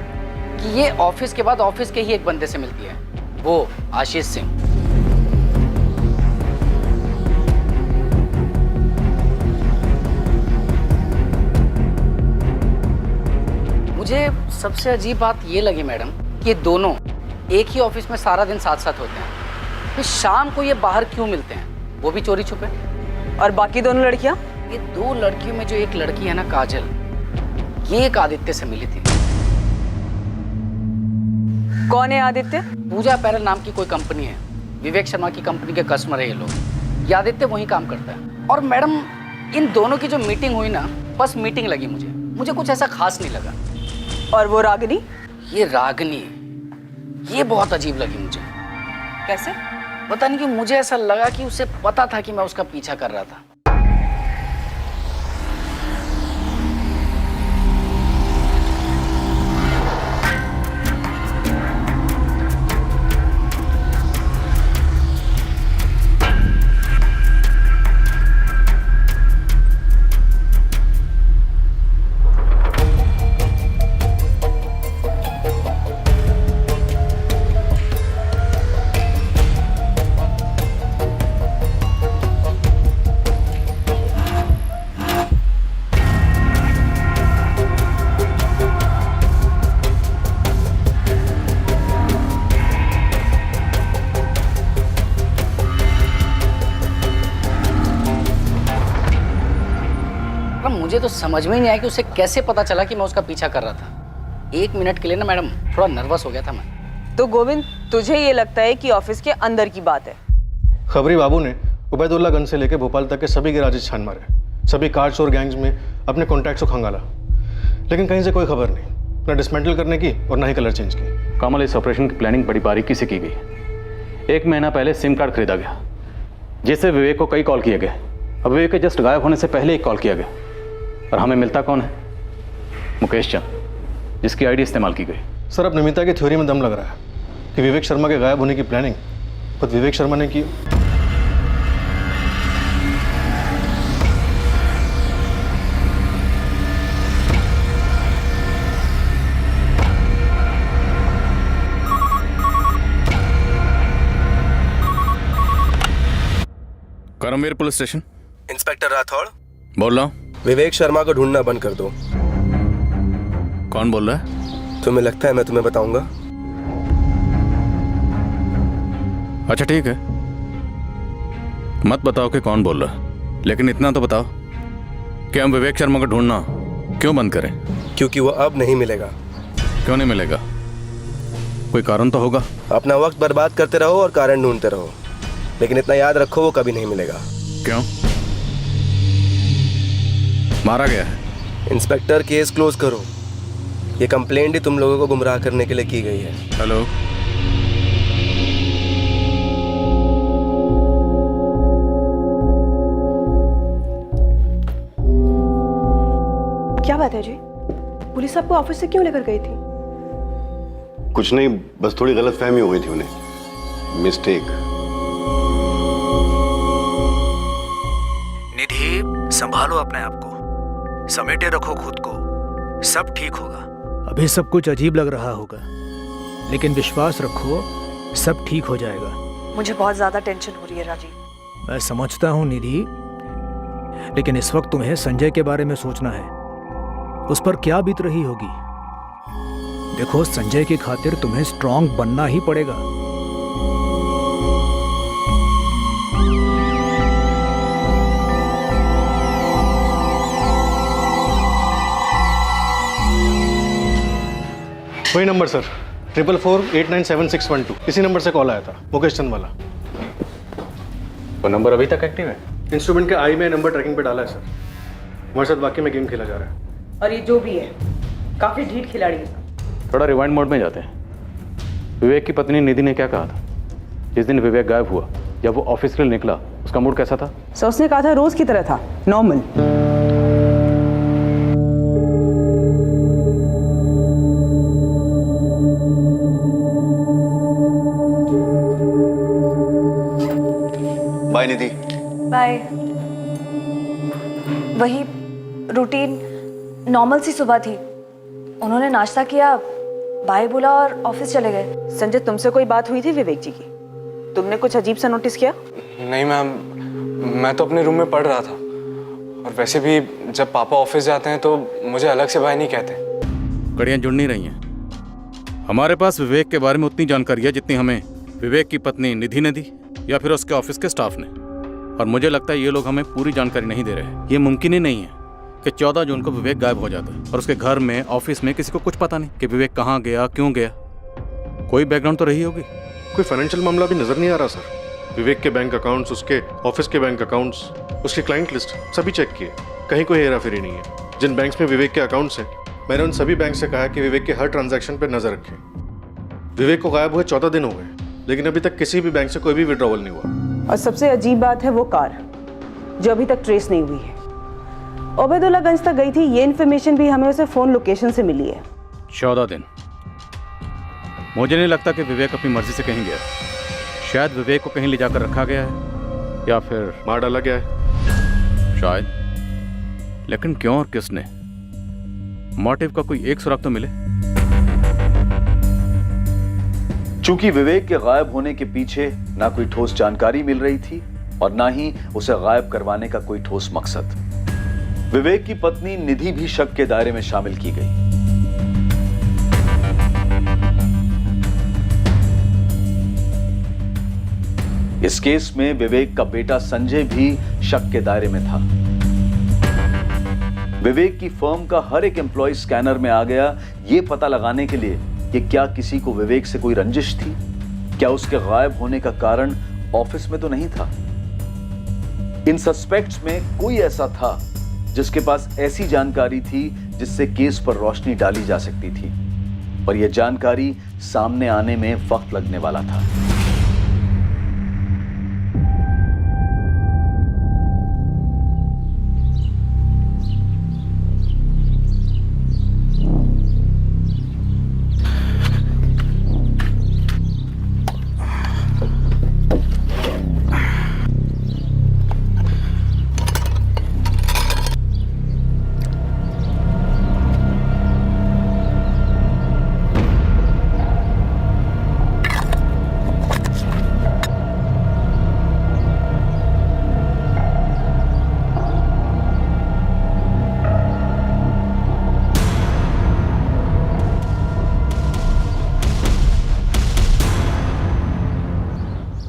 Speaker 20: कि ये ऑफिस के बाद ऑफिस के ही एक बंदे से मिलती है, वो आशीष सिंह। मुझे सबसे अजीब बात ये लगी मैडम कि दोनों एक ही ऑफिस में सारा दिन साथ साथ होते हैं, फिर शाम को ये बाहर क्यों मिलते हैं, वो भी चोरी छुपे।
Speaker 8: और बाकी दोनों लड़कियां?
Speaker 20: ये 2 लड़कियों में जो एक लड़की है ना काजल, ये एक आदित्य से मिली थी।
Speaker 8: कौन है आदित्य?
Speaker 20: पूजा पैरल नाम की कोई कंपनी है, विवेक शर्मा की कंपनी के कस्टमर है ये लोग। ये आदित्य वहीं काम करता है। और मैडम इन दोनों की जो मीटिंग हुई ना, बस मीटिंग लगी मुझे कुछ ऐसा खास नहीं लगा।
Speaker 8: और वो रागिनी?
Speaker 20: ये रागिनी, ये बहुत अजीब लगी मुझे।
Speaker 8: कैसे?
Speaker 20: पता नहीं क्यों मुझे ऐसा लगा कि उसे पता था कि मैं उसका पीछा कर रहा था। मुझे तो समझ में ही नहीं आया कि उसे कैसे पता चला कि मैं उसका पीछा कर रहा था। 1 मिनट के लिए ना मैडम थोड़ा नर्वस हो गया था मैं।
Speaker 8: तो गोविंद, तुझे ये लगता है कि ऑफिस के अंदर की बात है?
Speaker 18: खबरी बाबू ने
Speaker 11: उबैदुल्ला गंज से लेकर भोपाल तक के सभी गैराजेस छान मारे, सभी कार चोर गैंग्स में अपने कॉन्टैक्ट्स को खंगाला, लेकिन कहीं से कोई खबर नहीं, ना डिसमेंटल करने की और ना ही कलर चेंज की।
Speaker 2: कमल, इस ऑपरेशन की प्लानिंग बड़ी बारीकी से की गई। 1 महीना पहले सिम कार्ड खरीदा गया, जिससे विवेक को कई कॉल किए गए। अब विवेक के जस्ट गायब होने से पहले एक कॉल किया गया, और हमें मिलता कौन है? मुकेश चंद, जिसकी आईडी इस्तेमाल की गई।
Speaker 11: सर, अब नमिता की थ्योरी में दम लग रहा है कि विवेक शर्मा के गायब होने की प्लानिंग खुद विवेक शर्मा ने की।
Speaker 21: Karamveer police station.
Speaker 22: Inspector Rathore
Speaker 21: बोल रहा हूँ।
Speaker 22: विवेक शर्मा को ढूंढना बंद कर दो।
Speaker 21: कौन बोल रहा है?
Speaker 22: तुम्हें लगता है मैं तुम्हें बताऊंगा?
Speaker 21: अच्छा ठीक है, मत बताओ कि कौन बोल रहा है, लेकिन इतना तो बताओ कि हम विवेक शर्मा को ढूंढना क्यों बंद करें?
Speaker 22: क्योंकि वो अब नहीं मिलेगा।
Speaker 21: क्यों नहीं मिलेगा? कोई कारण तो होगा।
Speaker 22: अपना वक्त बर्बाद करते रहो और कारण ढूंढते रहो, लेकिन इतना याद रखो वो कभी नहीं मिलेगा।
Speaker 21: क्यों? मारा गया है?
Speaker 22: इंस्पेक्टर, केस क्लोज करो। ये कंप्लेंट ही तुम लोगों को गुमराह करने के लिए की गई है।
Speaker 21: हेलो,
Speaker 3: क्या बात है जी? पुलिस आपको ऑफिस से क्यों लेकर गई थी?
Speaker 18: कुछ नहीं, बस थोड़ी गलतफहमी हो गई थी उन्हें, मिस्टेक।
Speaker 15: निधि, संभालो अपने आप को, समेटे रखो खुद को, सब ठीक होगा। अभी सब कुछ अजीब लग रहा होगा, लेकिन विश्वास रखो, सब ठीक हो जाएगा।
Speaker 4: मुझे बहुत ज्यादा टेंशन हो रही है राजीव।
Speaker 15: मैं समझता हूँ निधि, लेकिन इस वक्त तुम्हें संजय के बारे में सोचना है। उस पर क्या बीत रही होगी। देखो, संजय की खातिर तुम्हें स्ट्रांग बनना ही पड़ेगा।
Speaker 11: वही नंबर सर, 444897612, इसी नंबर से कॉल आया था, मुकेश चंद वाला।
Speaker 2: वो नंबर अभी तक एक्टिव है?
Speaker 11: इंस्ट्रूमेंट के आई में नंबर ट्रैकिंग पे डाला है सर। हमारे साथ वाकई में गेम खेला जा रहा है।
Speaker 8: और ये जो भी है, काफी ढीठ खिलाड़ी है।
Speaker 2: थोड़ा रिवाइंड मोड में जाते हैं। विवेक की पत्नी निधि ने क्या कहा था जिस दिन विवेक गायब हुआ? जब वो ऑफिस के लिए निकला, उसका मूड कैसा था?
Speaker 8: सो उसने कहा था रोज की तरह था, नॉर्मल।
Speaker 18: बाय निधि।
Speaker 4: बाय। वही रूटीन नॉर्मल सी सुबह थी। उन्होंने नाश्ता किया, बाय बोला और ऑफिस चले गए।
Speaker 8: संजय, तुमसे कोई बात हुई थी विवेक जी की? तुमने कुछ अजीब सा नोटिस किया?
Speaker 6: नहीं मैम, मैं तो अपने रूम में पढ़ रहा था, और वैसे भी जब पापा ऑफिस जाते हैं तो मुझे अलग से बाय नहीं कहते।
Speaker 21: कड़ियाँ जुड़ नहीं रही हैं। हमारे पास विवेक के बारे में उतनी जानकारी है जितनी हमें विवेक की पत्नी निधि ने दी या फिर उसके ऑफिस के स्टाफ ने, और मुझे लगता है ये लोग हमें पूरी जानकारी नहीं दे रहे हैं। ये मुमकिन ही नहीं है कि 14 जून को विवेक गायब हो जाता है और उसके घर में, ऑफिस में किसी को कुछ पता नहीं कि विवेक कहाँ गया, क्यों गया। कोई बैकग्राउंड तो रही होगी।
Speaker 11: कोई फाइनेंशियल मामला भी नजर नहीं आ रहा सर। विवेक के बैंक अकाउंट्स, उसके ऑफिस के बैंक अकाउंट्स, उसकी क्लाइंट लिस्ट सभी चेक किए, कहीं कोई हेराफेरी नहीं है। जिन बैंक्स में विवेक के अकाउंट्स हैं, मैंने उन सभी बैंक से कहा कि विवेक के हर ट्रांजैक्शन पर नजर रखें। विवेक को गायब हुए 14 दिन हो गए, लेकिन अभी तक किसी भी बैंक से कोई भी विड्रॉवल नहीं हुआ।
Speaker 8: और सबसे अजीब बात है वो कार जो अभी तक ट्रेस नहीं हुई है। उबैदुल्लागंज तक गई थी, ये इन्फॉर्मेशन भी हमें उसे फोन लोकेशन से मिली है।
Speaker 21: 14 दिन। मुझे नहीं लगता कि विवेक अपनी मर्जी से कहीं गया। शायद विवेक को कहीं ले जाकर रखा गया है या फिर
Speaker 11: मार डाला गया है
Speaker 21: शायद। लेकिन क्यों और किसने? मोटिव का कोई एक सुराग तो मिले।
Speaker 2: चूंकि विवेक के गायब होने के पीछे ना कोई ठोस जानकारी मिल रही थी और ना ही उसे गायब करवाने का कोई ठोस मकसद, विवेक की पत्नी निधि भी शक के दायरे में शामिल की गई। इस केस में विवेक का बेटा संजय भी शक के दायरे में था। विवेक की फर्म का हर एक एम्प्लॉय स्कैनर में आ गया, यह पता लगाने के लिए कि क्या किसी को विवेक से कोई रंजिश थी, क्या उसके गायब होने का कारण ऑफिस में तो नहीं था। इन सस्पेक्ट्स में कोई ऐसा था जिसके पास ऐसी जानकारी थी जिससे केस पर रोशनी डाली जा सकती थी, पर यह जानकारी सामने आने में वक्त लगने वाला था।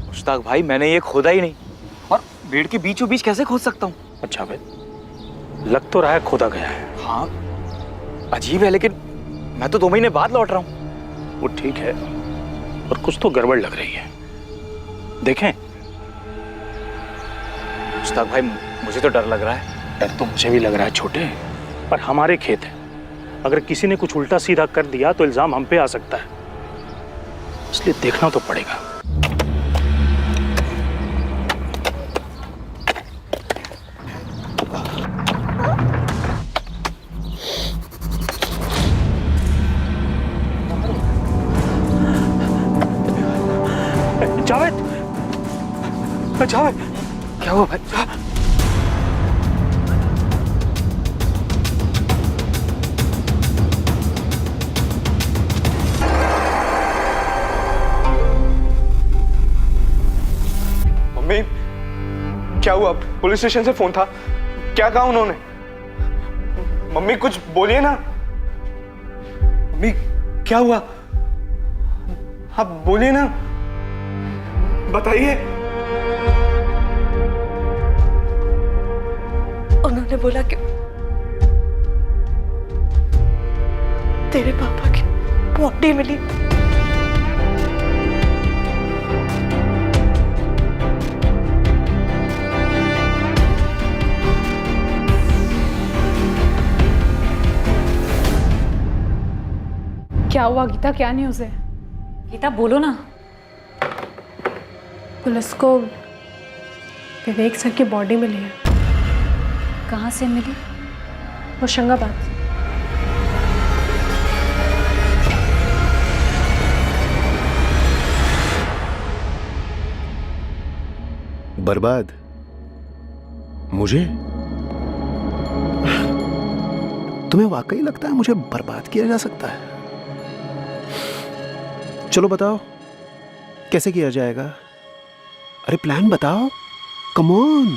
Speaker 1: मुश्ताक भाई, मैंने ये खोदा ही नहीं, और पेड़ के बीचों बीच कैसे खोद सकता हूँ?
Speaker 13: अच्छा भाई, लग तो रहा है खोदा गया है।
Speaker 1: हाँ, अजीब है, लेकिन मैं तो 2 महीने बाद लौट रहा हूँ।
Speaker 13: वो ठीक है, पर कुछ तो गड़बड़ लग रही है। देखें।
Speaker 1: मुश्ताक भाई, मुझे तो डर लग रहा है।
Speaker 13: डर तो मुझे भी लग रहा है छोटे, पर हमारे खेत है, अगर किसी ने कुछ उल्टा सीधा कर दिया तो इल्जाम हम पे आ सकता है, इसलिए देखना तो पड़ेगा। जावेद, जावेद,
Speaker 1: क्या हुआ भाई?
Speaker 6: मम्मी, क्या हुआ? पुलिस स्टेशन से फोन था, क्या कहा उन्होंने? मम्मी कुछ बोलिए ना। मम्मी क्या हुआ? आप बोलिए ना, बताइए।
Speaker 5: उन्होंने बोला कि तेरे पापा की बॉडी मिली।
Speaker 10: क्या हुआ गीता, क्या न्यूज़ है?
Speaker 4: गीता बोलो ना।
Speaker 3: पुलिस को विवेक सर की बॉडी मिली है।
Speaker 4: कहाँ से मिली?
Speaker 3: होशंगाबाद।
Speaker 7: बर्बाद? मुझे? तुम्हें वाकई लगता है मुझे बर्बाद किया जा सकता है? चलो बताओ, कैसे किया जाएगा? अरे प्लान बताओ, कम ऑन।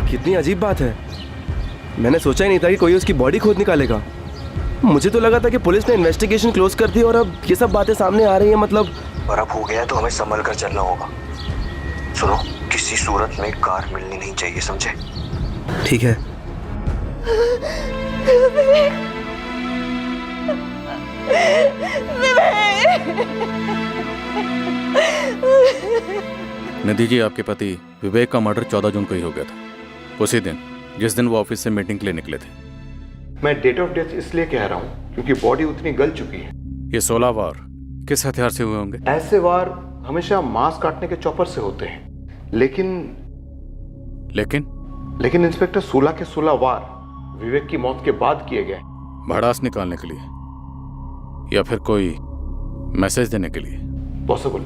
Speaker 22: कितनी अजीब बात है, मैंने सोचा ही नहीं था कि कोई उसकी बॉडी खोद निकालेगा। मुझे तो लगा था कि पुलिस ने इन्वेस्टिगेशन क्लोज कर दी और अब ये सब बातें सामने आ रही हैं, मतलब।
Speaker 12: और अब हो गया तो हमें संभल कर चलना होगा। सुनो, किसी सूरत में कार मिलनी नहीं चाहिए, समझे?
Speaker 22: ठीक है।
Speaker 21: निधि जी, आपके पति विवेक का मर्डर 14 जून को ही हो गया था, उसी दिन जिस दिन वो ऑफिस से मीटिंग के लिए निकले थे।
Speaker 9: मैं डेट ऑफ डेथ इसलिए कह रहा हूँ क्योंकि बॉडी उतनी गल चुकी है।
Speaker 21: ये 16 वार किस हथियार से हुए होंगे?
Speaker 9: ऐसे वार हमेशा मांस काटने के चॉपर से होते हैं, लेकिन इंस्पेक्टर 16 के 16 वार विवेक की मौत के बाद किए गए।
Speaker 21: भड़ास निकालने के लिए या फिर कोई मैसेज देने के लिए?
Speaker 9: पॉसिबल।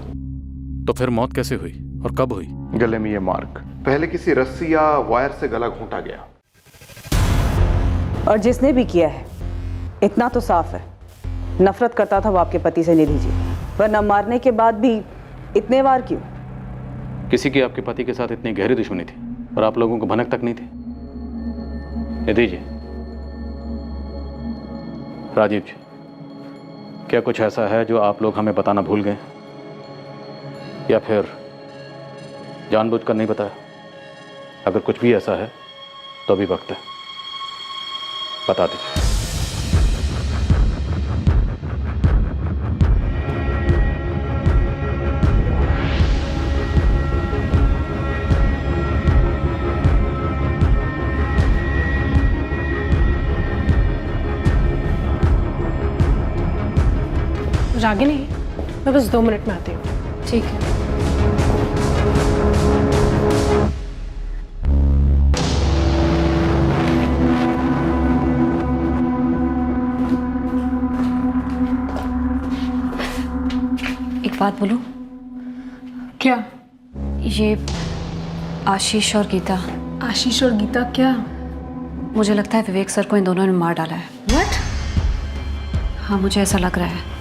Speaker 21: तो फिर मौत कैसे हुई और कब हुई?
Speaker 9: गले में ये मार्क पहले किसी रस्सी या वायर से गला घोंटा गया।
Speaker 8: और जिसने भी किया है, इतना तो साफ है, नफरत करता था वो आपके पति से, निधि जी। वरना मारने के बाद भी इतने वार क्यों?
Speaker 21: किसी की आपके पति के साथ इतनी गहरी दुश्मनी थी और आप लोगों को भनक तक नहीं थी? निधि जी, राजीव जी, क्या कुछ ऐसा है जो आप लोग हमें बताना भूल गए या फिर जानबूझकर नहीं बताया? अगर कुछ भी ऐसा है तो अभी वक्त है, बता दीजिए।
Speaker 3: रागिनी, मैं बस 2 मिनट में आती हूँ।
Speaker 4: ठीक है। एक बात बोलूं?
Speaker 10: क्या?
Speaker 4: ये आशीष और गीता।
Speaker 10: आशीष और गीता क्या?
Speaker 4: मुझे लगता है विवेक सर को इन दोनों ने मार डाला है।
Speaker 10: What?
Speaker 4: हाँ, मुझे ऐसा लग रहा है।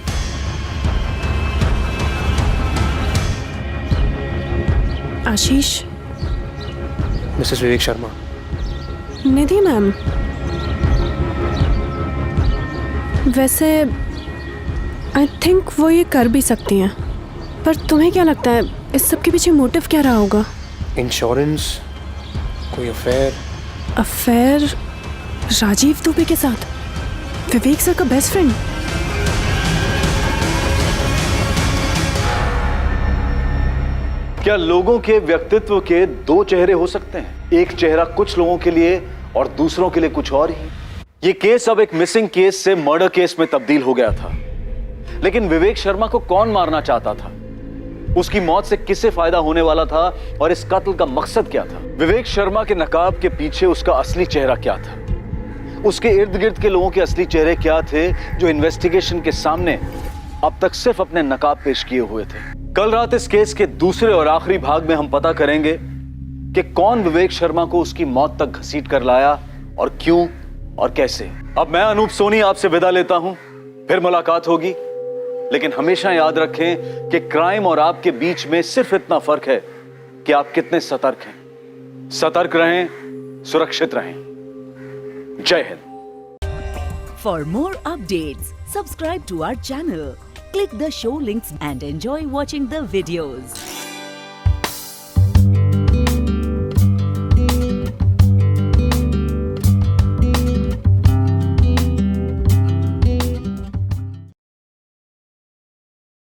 Speaker 3: आशीष।
Speaker 9: मिसेस विवेक शर्मा।
Speaker 3: निधि मैम, वैसे आई थिंक वो ये कर भी सकती हैं, पर तुम्हें क्या लगता है इस सब के पीछे मोटिव क्या रहा होगा?
Speaker 9: इंश्योरेंस, कोई अफेयर?
Speaker 3: अफेयर राजीव दुबे के साथ? विवेक सर का बेस्ट फ्रेंड?
Speaker 2: क्या लोगों के व्यक्तित्व के 2 चेहरे हो सकते हैं? एक चेहरा कुछ लोगों के लिए और दूसरों के लिए कुछ और ही। ये केस अब एक मिसिंग केस से मर्डर केस में तब्दील हो गया था। लेकिन विवेक शर्मा को कौन मारना चाहता था? उसकी मौत से किससे फायदा होने वाला था और इस कत्ल का मकसद क्या था? विवेक शर्मा के नकाब के पीछे उसका असली चेहरा क्या था? उसके इर्द गिर्द के लोगों के असली चेहरे क्या थे जो इन्वेस्टिगेशन के सामने अब तक सिर्फ अपने नकाब पेश किए हुए थे? कल रात इस केस के दूसरे और आखिरी भाग में हम पता करेंगे कि कौन विवेक शर्मा को उसकी मौत तक घसीट कर लाया और क्यों और कैसे। अब मैं अनूप सोनी आपसे विदा लेता हूं, फिर मुलाकात होगी। लेकिन हमेशा याद रखें कि क्राइम और आपके बीच में सिर्फ इतना फर्क है कि आप कितने सतर्क हैं। सतर्क रहें, सुरक्षित रहें। जय Hind.
Speaker 14: For more updates, subscribe to our channel, click the show links and enjoy watching the videos.